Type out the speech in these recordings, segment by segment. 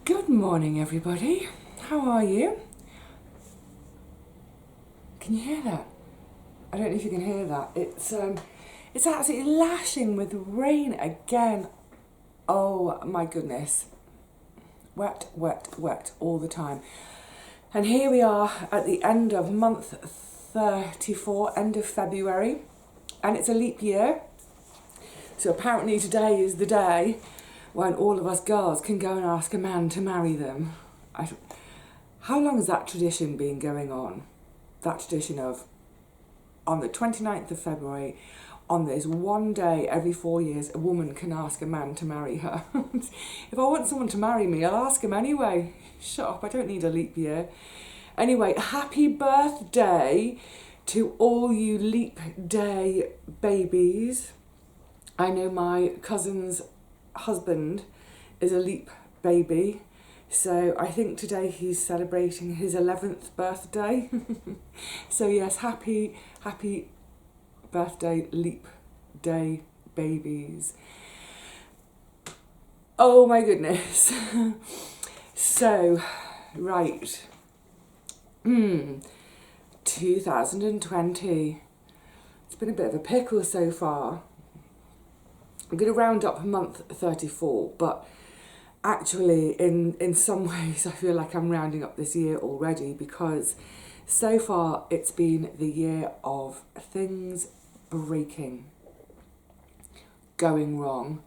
Good morning, everybody. How are you? Can you hear that? I don't know if you can hear that. It's absolutely lashing with rain again. Oh my goodness. Wet, wet, wet all the time. And here we are at the end of month 34, end of February, and it's a leap year. So apparently today is the day when all of us girls can go and ask a man to marry them. How long has that tradition been going on? That tradition of, on the 29th of February, on this one day every 4 years, a woman can ask a man to marry her. If I want someone to marry me, I'll ask him anyway. Shut up, I don't need a leap year. Anyway, happy birthday to all you leap day babies. I know my cousin's husband is a leap baby, so I think today he's celebrating his 11th birthday. So yes, happy birthday leap day babies. Oh my goodness. So, right. 2020. It's been a bit of a pickle so far. I'm going to round up month 34, but actually in some ways I feel like I'm rounding up this year already, because so far it's been the year of things breaking, going wrong,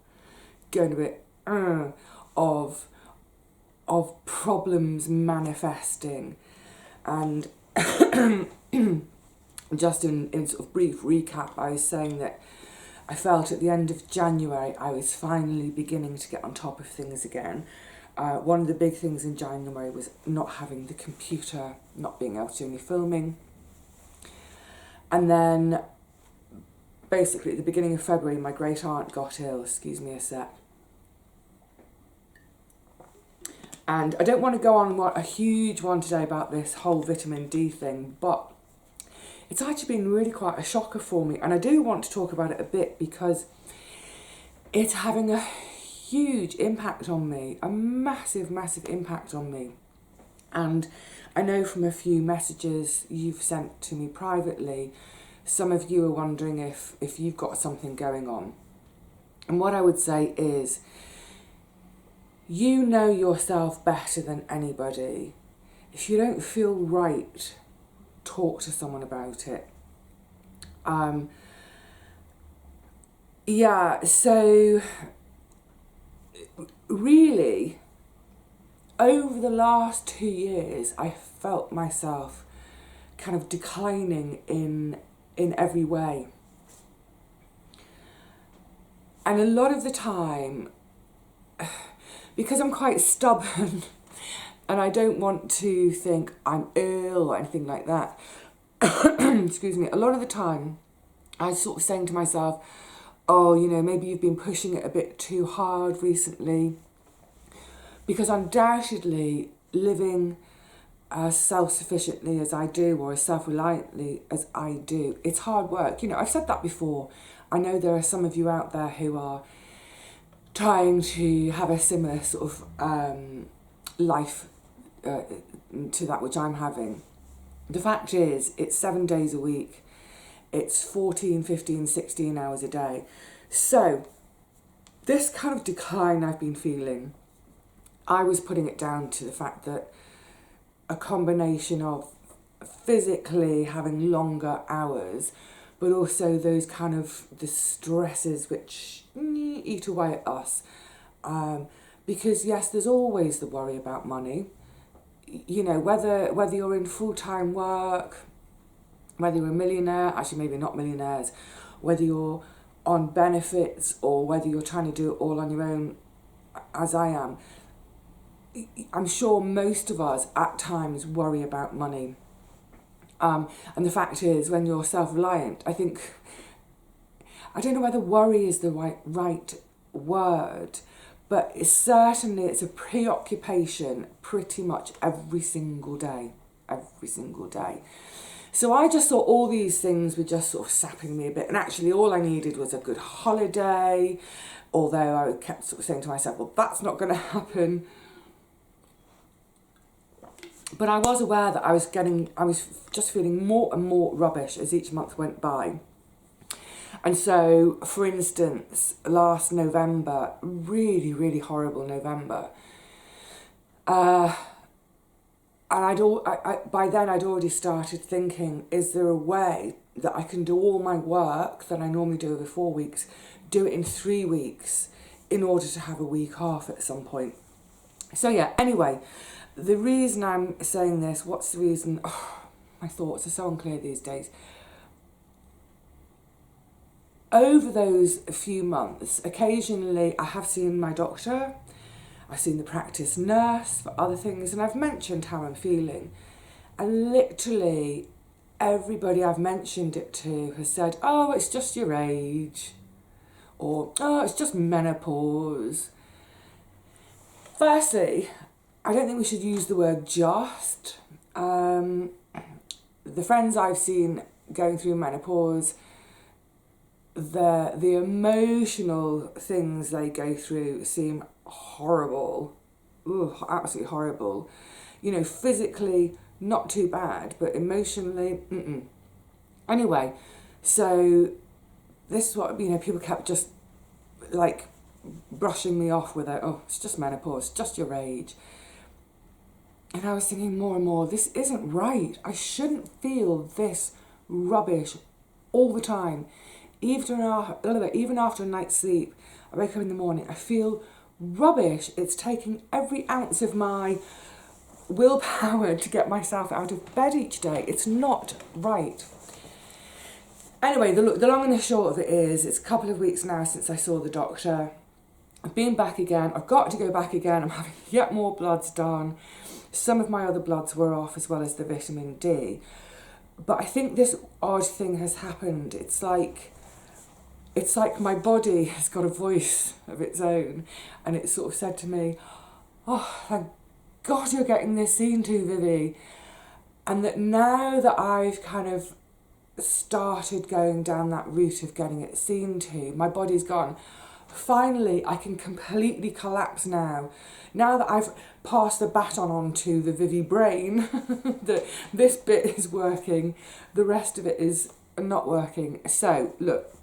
going a bit of problems manifesting. And just in sort of brief recap, I was saying that I felt at the end of January I was finally beginning to get on top of things again. One of the big things in January was not having the computer, not being able to do any filming. And then basically at the beginning of February my great aunt got ill, excuse me a sec. And I don't want to go on a huge one today about this whole vitamin D thing, but it's actually been really quite a shocker for me, and I do want to talk about it a bit because it's having a huge impact on me, a massive, massive impact on me. And I know from a few messages you've sent to me privately, some of you are wondering if you've got something going on. And what I would say is, you know yourself better than anybody. If you don't feel right, talk to someone about it. So really, over the last 2 years, I felt myself kind of declining in every way. And a lot of the time, because I'm quite stubborn, and I don't want to think I'm ill or anything like that, excuse me, a lot of the time I was sort of saying to myself, oh, maybe you've been pushing it a bit too hard recently, because undoubtedly living as self-sufficiently as I do, or as self-reliantly as I do, it's hard work. I've said that before. I know there are some of you out there who are trying to have a similar sort of life to that which I'm having. The fact is, it's 7 days a week, it's 14, 15, 16 hours a day. So this kind of decline I've been feeling, I was putting it down to the fact that a combination of physically having longer hours, but also those kind of the stresses which eat away at us. Because yes, there's always the worry about money. Whether you're in full-time work, whether you're a millionaire, actually maybe not millionaires, whether you're on benefits or whether you're trying to do it all on your own, as I am, I'm sure most of us at times worry about money. And the fact is, when you're self-reliant, I don't know whether worry is the right word, but it's a preoccupation pretty much every single day. So I just thought all these things were just sort of sapping me a bit, and actually all I needed was a good holiday, although I kept sort of saying to myself, well, that's not going to happen. But I was aware that I was just feeling more and more rubbish as each month went by. And so, for instance, last November, really, really horrible November, and by then I'd already started thinking, is there a way that I can do all my work that I normally do over 4 weeks, do it in 3 weeks in order to have a week off at some point? So yeah, anyway, the reason I'm saying this, what's the reason? Oh, my thoughts are so unclear these days. Over those few months, occasionally I have seen my doctor, I've seen the practice nurse for other things, and I've mentioned how I'm feeling. And literally everybody I've mentioned it to has said, oh, it's just your age, or oh, it's just menopause. Firstly, I don't think we should use the word just. The friends I've seen going through menopause, the emotional things they go through seem horrible. Ugh, absolutely horrible. You know, physically not too bad, but emotionally, Anyway, so this is what, you know, people kept just like brushing me off with it. Oh, it's just menopause, it's just your age. And I was thinking more and more, this isn't right. I shouldn't feel this rubbish all the time. Even after a night's sleep, I wake up in the morning, I feel rubbish. It's taking every ounce of my willpower to get myself out of bed each day. It's not right. Anyway, the long and the short of it is, it's a couple of weeks now since I saw the doctor. I've been back again. I've got to go back again. I'm having yet more bloods done. Some of my other bloods were off, as well as the vitamin D. But I think this odd thing has happened. It's like my body has got a voice of its own, and it sort of said to me, oh, thank God you're getting this seen to, Vivi. And that now that I've kind of started going down that route of getting it seen to, my body's gone, finally I can completely collapse now. Now that I've passed the baton on to the Vivi brain, that this bit is working, the rest of it is not working. So, look,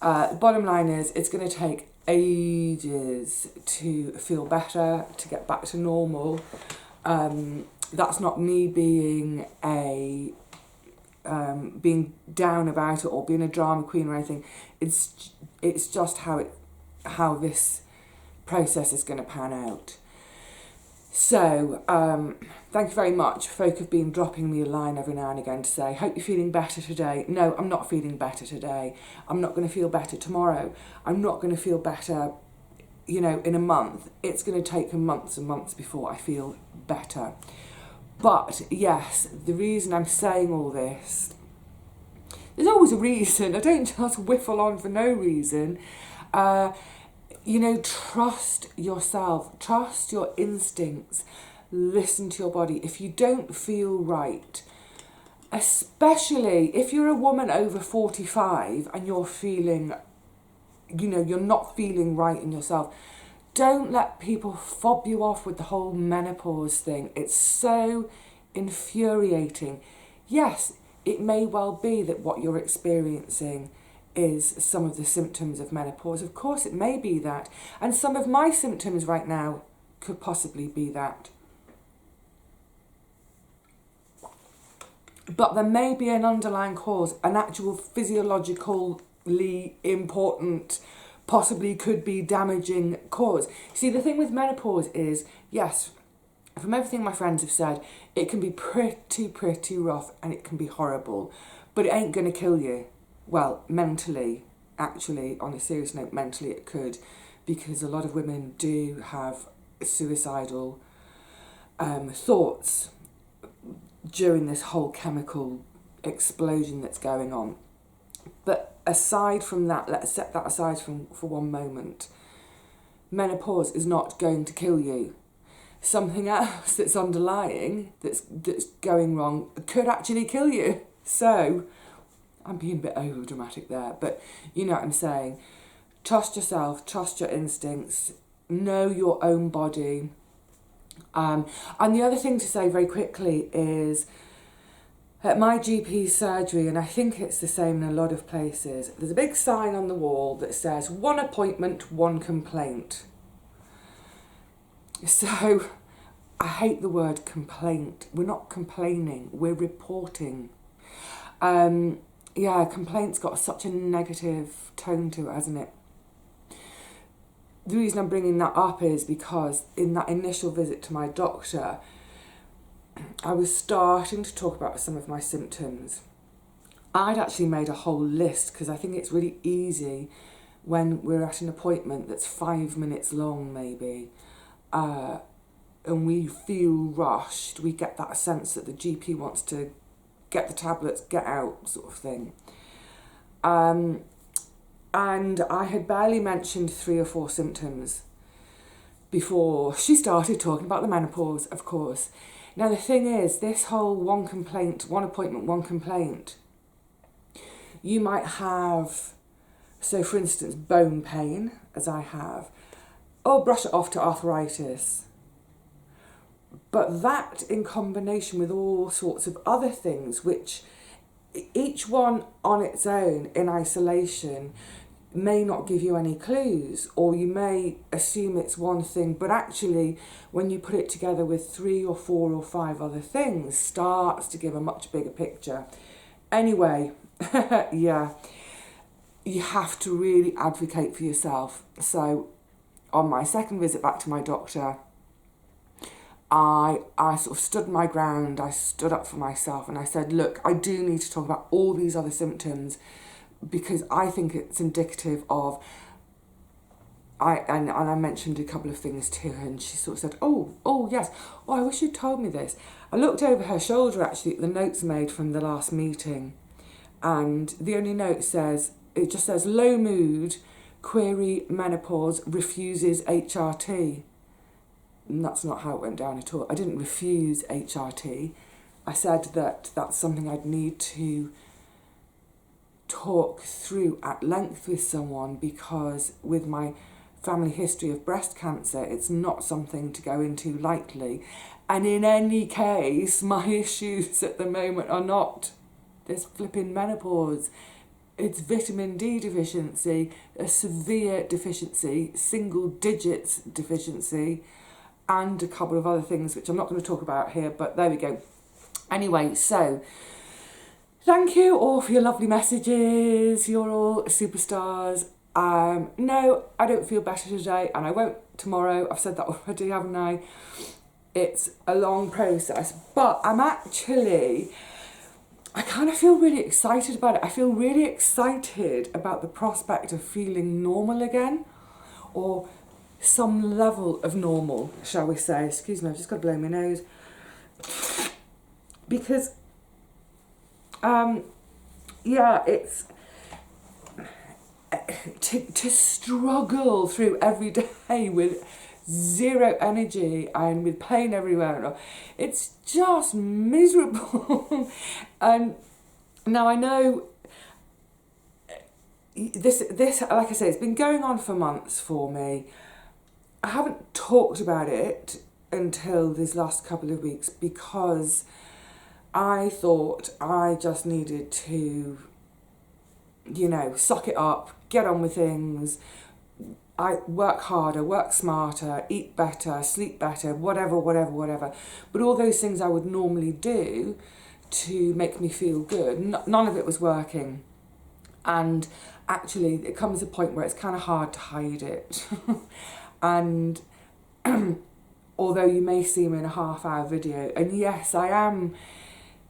the bottom line is, it's going to take ages to feel better, to get back to normal. That's not me being being down about it or being a drama queen or anything. It's just how this process is going to pan out. So, thank you very much. Folk have been dropping me a line every now and again to say, hope you're feeling better today. No, I'm not feeling better today. I'm not going to feel better tomorrow. I'm not going to feel better, you know, in a month. It's going to take months and months before I feel better. But yes, the reason I'm saying all this, there's always a reason. I don't just whiffle on for no reason. You know, trust yourself, trust your instincts, listen to your body. If you don't feel right, especially if you're a woman over 45 and you're feeling, you know, you're not feeling right in yourself, don't let people fob you off with the whole menopause thing. It's so infuriating. Yes, it may well be that what you're experiencing is some of the symptoms of menopause. Of course, it may be that. And some of my symptoms right now could possibly be that. But there may be an underlying cause, an actual physiologically important, possibly could be damaging cause. See, the thing with menopause is, yes, from everything my friends have said, it can be pretty rough and it can be horrible, but it ain't going to kill you. Well, mentally, actually, on a serious note, mentally it could, because a lot of women do have suicidal thoughts during this whole chemical explosion that's going on. But aside from that, let's set that aside for one moment. Menopause is not going to kill you. Something else that's underlying, that's going wrong, could actually kill you. So, I'm being a bit over dramatic there, but you know what I'm saying. Trust yourself, trust your instincts, know your own body, And the other thing to say very quickly is, at my GP surgery, and I think it's the same in a lot of places, there's a big sign on the wall that says 1 appointment, 1 complaint. So I hate the word complaint. We're not complaining, we're reporting. Yeah, complaint's got such a negative tone to it, hasn't it? The reason I'm bringing that up is because in that initial visit to my doctor, I was starting to talk about some of my symptoms. I'd actually made a whole list because I think it's really easy when we're at an appointment that's 5 minutes long maybe, and we feel rushed, we get that sense that the GP wants to get the tablets, get out sort of thing. And I had barely mentioned 3 or 4 symptoms before she started talking about the menopause, of course. Now the thing is, this whole 1 complaint, 1 appointment, 1 complaint, you might have, so for instance, bone pain, as I have, or brush it off to arthritis. But that in combination with all sorts of other things, which each one on its own in isolation may not give you any clues, or you may assume it's one thing, but actually when you put it together with 3 or 4 or 5 other things, starts to give a much bigger picture. Anyway, yeah, you have to really advocate for yourself. So on my second visit back to my doctor, I sort of stood my ground, I stood up for myself, and I said, look, I do need to talk about all these other symptoms because I think it's indicative of, and I mentioned a couple of things to her, and she sort of said, oh yes, oh, I wish you'd told me this. I looked over her shoulder actually at the notes made from the last meeting, and the only note says, it just says low mood, query menopause, refuses HRT. And that's not how it went down at all. I didn't refuse HRT. I said that that's something I'd need to talk through at length with someone, because with my family history of breast cancer, it's not something to go into lightly. And in any case, my issues at the moment are not this flipping menopause. It's vitamin D deficiency, a severe deficiency, single digits deficiency, and a couple of other things which I'm not going to talk about here, but there we go. Anyway, so thank you all for your lovely messages. You're all superstars. No, I don't feel better today, and I won't tomorrow. I've said that already, haven't I? It's a long process, but I kind of feel really excited about it. I feel really excited about the prospect of feeling normal again, or some level of normal, shall we say. Excuse me, I've just got to blow my nose. Because, yeah, it's to struggle through every day with zero energy and with pain everywhere. It's just miserable. And now I know this, like I say, it's been going on for months for me. I haven't talked about it until these last couple of weeks because I thought I just needed to, suck it up, get on with things. I work harder, work smarter, eat better, sleep better, whatever. But all those things I would normally do to make me feel good, none of it was working. And actually, it comes a point where it's kind of hard to hide it. And although you may see me in a half-hour video, and yes, I am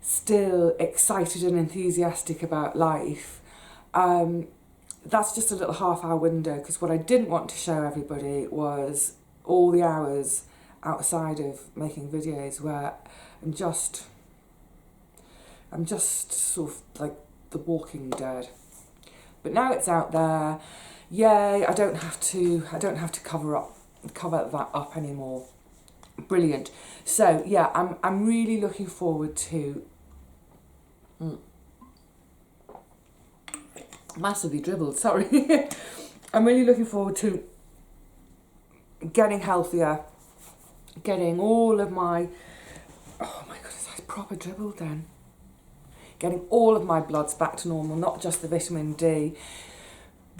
still excited and enthusiastic about life, that's just a little half-hour window, because what I didn't want to show everybody was all the hours outside of making videos where I'm just sort of like the Walking Dead. But now it's out there. Yay, I don't have to cover that up anymore. Brilliant. So yeah, I'm really looking forward to massively dribbled, sorry. I'm really looking forward to getting healthier getting all of my, oh my goodness, I proper dribbled then. Getting all of my bloods back to normal, not just the vitamin D.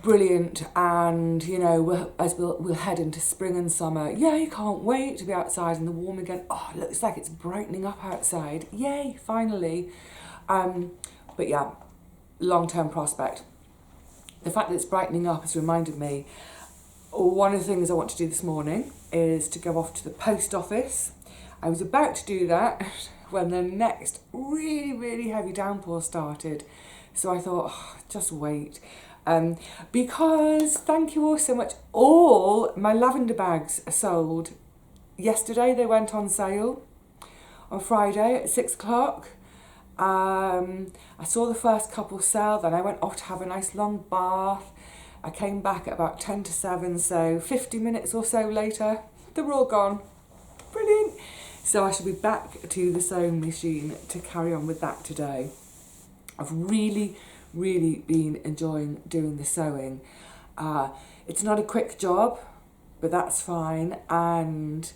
Brilliant. And you know, we'll head into spring and summer. Yay, can't wait to be outside in the warm again. Oh, it looks like it's brightening up outside. Yay, finally. But yeah, long-term prospect. The fact that it's brightening up has reminded me, one of the things I want to do this morning is to go off to the post office. I was about to do that when the next really, really heavy downpour started. So I thought, oh, just wait. Because thank you all so much. All my lavender bags are sold. Yesterday they went on sale on Friday at 6 o'clock. I saw the first couple sell, then I went off to have a nice long bath. I came back at about 10 to 7, so 50 minutes or so later, they were all gone. Brilliant. So I shall be back to the sewing machine to carry on with that today. I've really been enjoying doing the sewing. It's not a quick job, but that's fine. And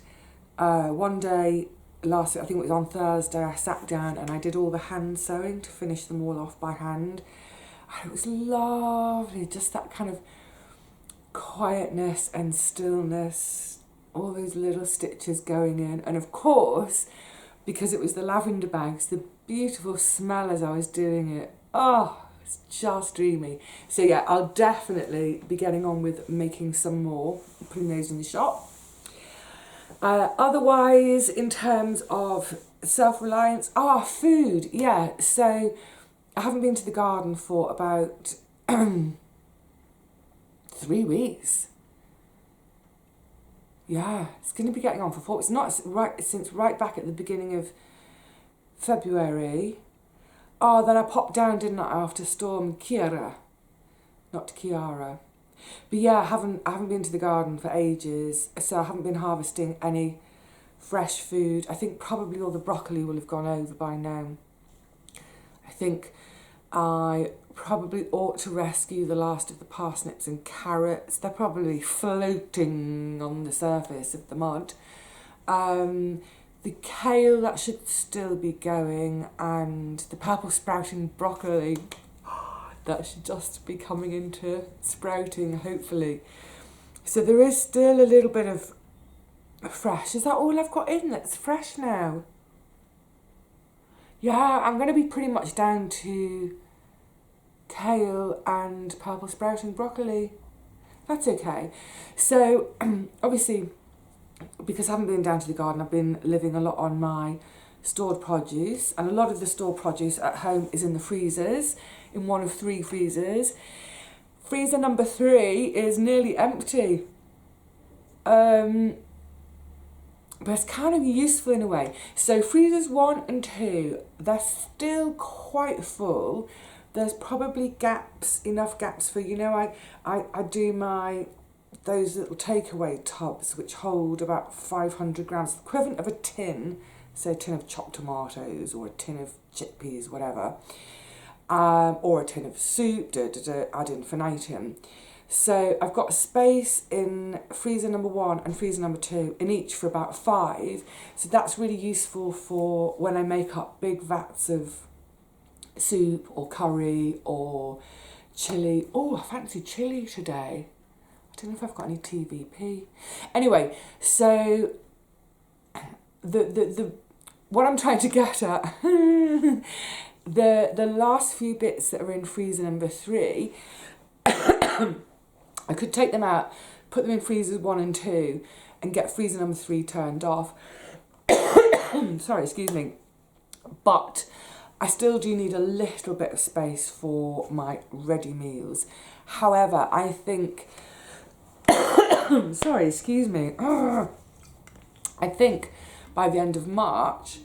one day last week, I think it was on Thursday, I sat down and I did all the hand sewing to finish them all off by hand. And it was lovely, just that kind of quietness and stillness, all those little stitches going in. And of course, because it was the lavender bags, the beautiful smell as I was doing it. Oh, it's just dreamy. So yeah, I'll definitely be getting on with making some more, putting those in the shop. Otherwise, in terms of self-reliance, food, yeah. So I haven't been to the garden for about 3 weeks. Yeah, it's going to be getting on for 4 weeks. Not right since right back at the beginning of February. Oh, then I popped down, didn't I, after Storm Kiara, not Kiara. But yeah, I haven't been to the garden for ages, so I haven't been harvesting any fresh food. I think probably all the broccoli will have gone over by now. I think I probably ought to rescue the last of the parsnips and carrots. They're probably floating on the surface of the mud. The kale, that should still be going, and the purple sprouting broccoli, that should just be coming into sprouting, hopefully. So there is still a little bit of fresh. Is that all I've got in that's fresh now? Yeah, I'm going to be pretty much down to kale and purple sprouting broccoli. That's okay. So, obviously, because I haven't been down to the garden, I've been living a lot on my stored produce, and a lot of the stored produce at home is in the freezers, in one of 3 freezers. Freezer number 3 is nearly empty. But it's kind of useful in a way. So freezers 1 and 2, they're still quite full. There's probably enough gaps for, you know, I do those little takeaway tubs which hold about 500 grams, the equivalent of a tin, say a tin of chopped tomatoes or a tin of chickpeas, whatever, or a tin of soup, ad infinitum. So I've got space in freezer number 1 and freezer number 2 in each for about 5. So that's really useful for when I make up big vats of soup or curry or chilli. Oh, I fancy chilli today. I don't know if I've got any TVP. Anyway, so the what I'm trying to get at, the last few bits that are in freezer number 3, I could take them out, put them in freezers 1 and 2, and get freezer number 3 turned off. Sorry, excuse me. But I still do need a little bit of space for my ready meals. However, I think, sorry, excuse me. I think by the end of March,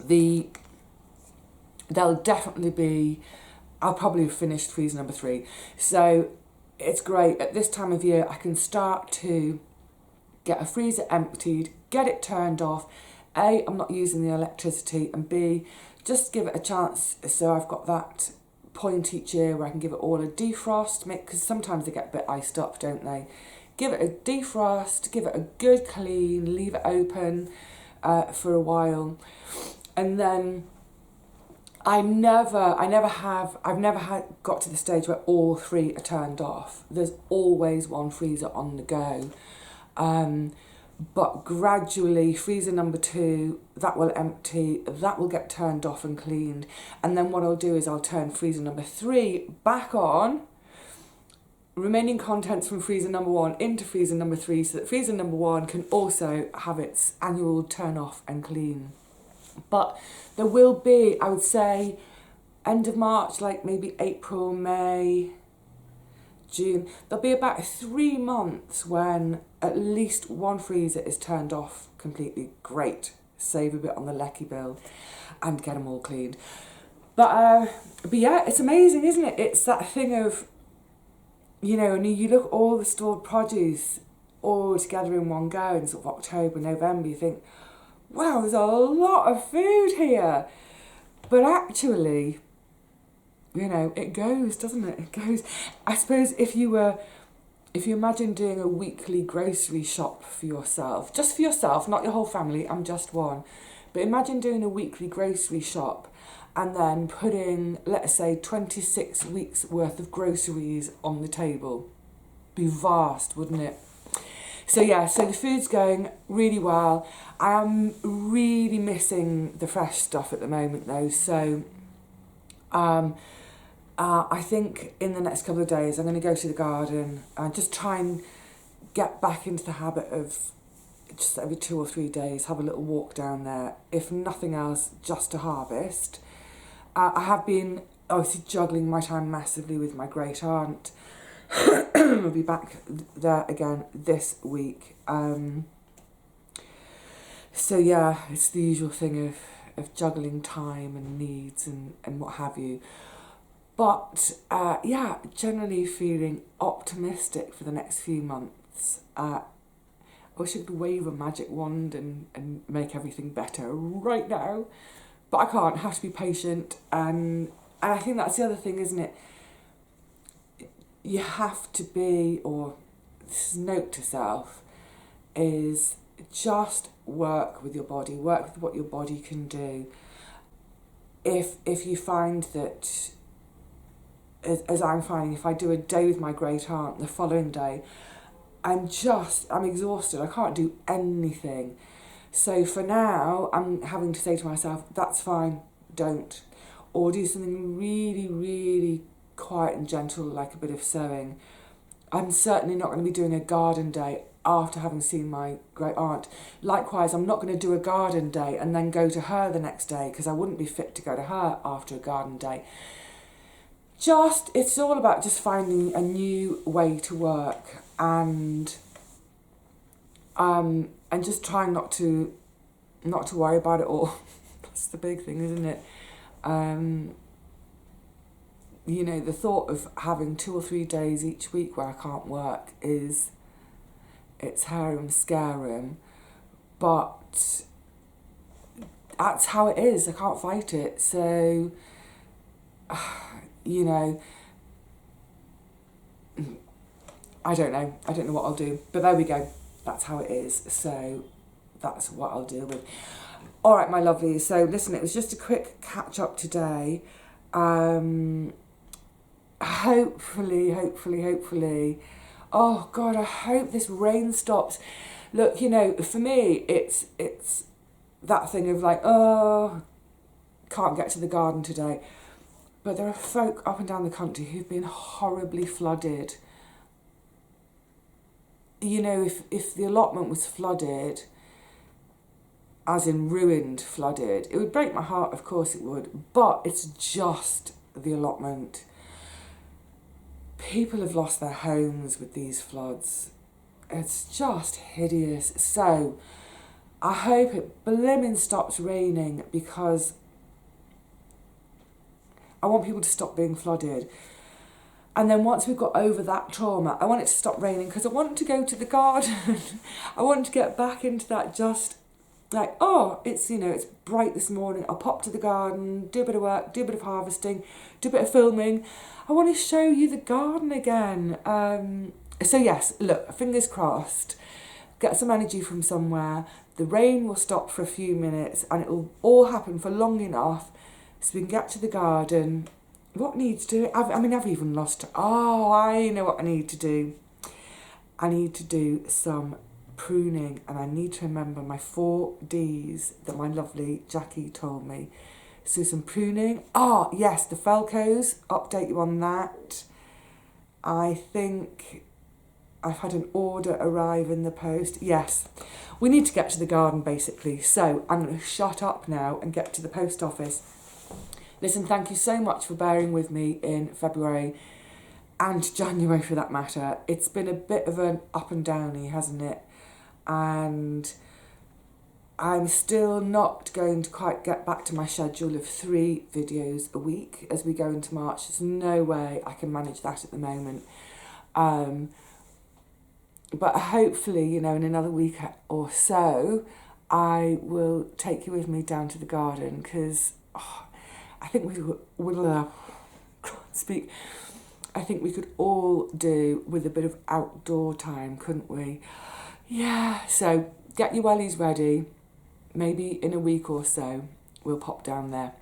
there'll definitely be, I'll probably have finished freezer number 3. So it's great. At this time of year, I can start to get a freezer emptied, get it turned off. A, I'm not using the electricity, and B, just give it a chance. So I've got that point each year where I can give it all a defrost, because sometimes they get a bit iced up, don't they? give it a defrost, give it a good clean, leave it open for a while, and then I've never got to the stage where all three are turned off. There's always one freezer on the go. But gradually, freezer number 2, that will empty, that will get turned off and cleaned. And then what I'll do is I'll turn freezer number 3 back on, remaining contents from freezer number 1 into freezer number 3, so that freezer number 1 can also have its annual turn off and clean. But there will be, I would say, end of March, like maybe April, May, June, there'll be about 3 months when at least one freezer is turned off completely. Great, save a bit on the lecky bill and get them all cleaned. But yeah, it's amazing, isn't it? It's that thing of, you know, and you look at all the stored produce all together in one go in sort of October, November, you think, wow, there's a lot of food here. But actually, you know, it goes, doesn't it? It goes. I suppose if you imagine doing a weekly grocery shop for yourself, just for yourself, not your whole family, I'm just one, but imagine doing a weekly grocery shop and then putting, let's say, 26 weeks worth of groceries on the table. Be vast, wouldn't it? So yeah, so the food's going really well. I am really missing the fresh stuff at the moment though, so I think in the next couple of days I'm going to go to the garden and just try and get back into the habit of just every 2 or 3 days have a little walk down there, if nothing else, just to harvest. I have been obviously juggling my time massively with my great aunt. I'll be back there again this week. So yeah, it's the usual thing of juggling time and needs and what have you. But yeah, generally feeling optimistic for the next few months. I wish I could wave a magic wand and make everything better right now. But I can't, I have to be patient. And I think that's the other thing, isn't it? You have to be, or this is note to self, is just work with your body, work with what your body can do. If you find that, as I'm finding, if I do a day with my great aunt, the following day, I'm exhausted, I can't do anything. So for now, I'm having to say to myself, that's fine, don't. Or do something really, really quiet and gentle, like a bit of sewing. I'm certainly not going to be doing a garden day after having seen my great aunt. Likewise, I'm not going to do a garden day and then go to her the next day, because I wouldn't be fit to go to her after a garden day. It's all about just finding a new way to work and just trying not to worry about it all. That's the big thing, isn't it? You know, the thought of having 2 or 3 days each week where I can't work it's harum scarum, but that's how it is. I can't fight it. So, you know, I don't know what I'll do, but there we go. That's how it is. So that's what I'll deal with. All right, my lovelies. So listen, it was just a quick catch up today. Hopefully. Oh God, I hope this rain stops. Look, you know, for me, it's that thing of like, oh, can't get to the garden today. But there are folk up and down the country who've been horribly flooded. You know, if the allotment was flooded, as in ruined, flooded, it would break my heart, of course it would, but it's just the allotment. People have lost their homes with these floods. It's just hideous. So I hope it blimmin' stops raining, because I want people to stop being flooded. And then once we've got over that trauma, I want it to stop raining, because I want to go to the garden. I want to get back into that, just like, oh, it's, you know, it's bright this morning. I'll pop to the garden, do a bit of work, do a bit of harvesting, do a bit of filming. I want to show you the garden again. So yes, look, fingers crossed, get some energy from somewhere, the rain will stop for a few minutes and it will all happen for long enough so we can get to the garden. What needs to, I've even lost, I know what I need to do. I need to do some pruning and I need to remember my 4 Ds that my lovely Jackie told me. So some pruning. Yes, the Felcos, update you on that. I think I've had an order arrive in the post. Yes, we need to get to the garden basically. So I'm going to shut up now and get to the post office. Listen, thank you so much for bearing with me in February and January for that matter. It's been a bit of an up and downy, hasn't it? And I'm still not going to quite get back to my schedule of 3 videos a week as we go into March. There's no way I can manage that at the moment. But hopefully, in another week or so, I will take you with me down to the garden because I think I think we could all do with a bit of outdoor time, couldn't we? Yeah, so get your wellies ready. Maybe in a week or so, we'll pop down there.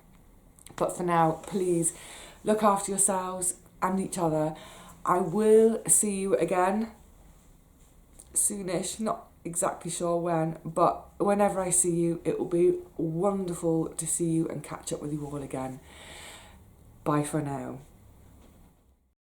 But for now, please look after yourselves and each other. I will see you again soonish, not exactly sure when, but whenever I see you, it will be wonderful to see you and catch up with you all again. Bye for now.